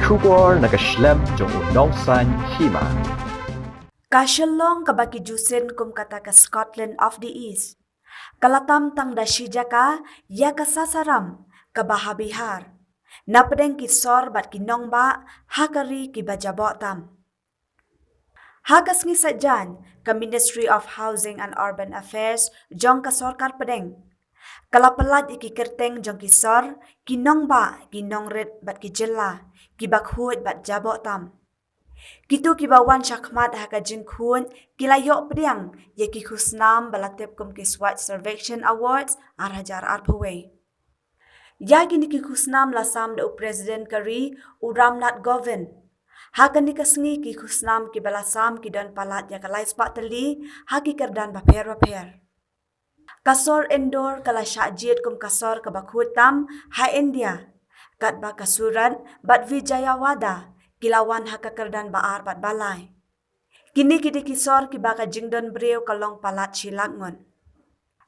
Kubor nagaslem jong unongsan hima. Kasyalong kabaki jusin kum kata ka Scotland of the East. Kalatam tang dashija ka ya kasasaram kabahabihar. Napedeng kisor bat kinongba hakari kibajabotam. Hagas ngi sajan ka Ministry of Housing and Urban Affairs jong ka sorkar pedeng. Kalapalat iki kerteng jong kisor kinongba kinongret bat kijela kibakhut bat jabotam. Kitu kibawan syakmat haka jingkun kilayok pediang yaki khusnam balatip kum kiswat Survection Awards arhajar arpaway. Ya gini ki khusnam lasam da President Kari Ramnath Kovind. Haka ni kasngi ki khusnam ki balasam ki dan palat ya kalai spak teli haki kerdan baper. Kasor endor kala syakjit kum kasor kabakhutam ha India. Kat ba kasuran bat Vijayawada kilawan haka kerdan baar bat balai. Kini kidi kisor ki baka jingdon breu kalong palat silangon.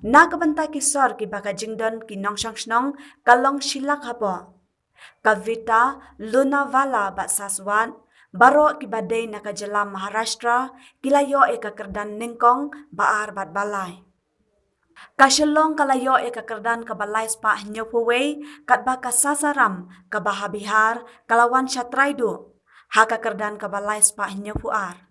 Na kabantai kisor ki baka jingdon ki nongsang snong kalong silak hapo. Kavita Lunavala bat Saswan baro ki badai nakajalam Maharashtra kilayo eka kerdan ningkong baar bat balai. Kasyalong kalayo eka kerdan kabalai spa nyopaway kat baka sasaram kabahabihar kalawan syatraido. Haka kerdan kabalai spa nyopuar.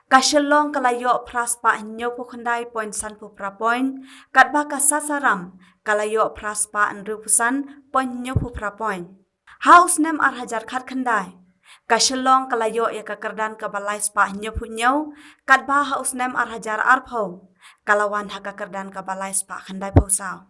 Kasyalong kalayo praspa nyopu khandai point sanpu prapoint kat baka sasaram kalayo praspa nrupusan point nyopu prapoint. Haus nem arhajar khat khandai. Kasyalong kalayo ya kerdan kabalai spa nyopu nyo kat ba haus nem arhajar arpau kalawan haka kerdan kabalai spa khandai pausau.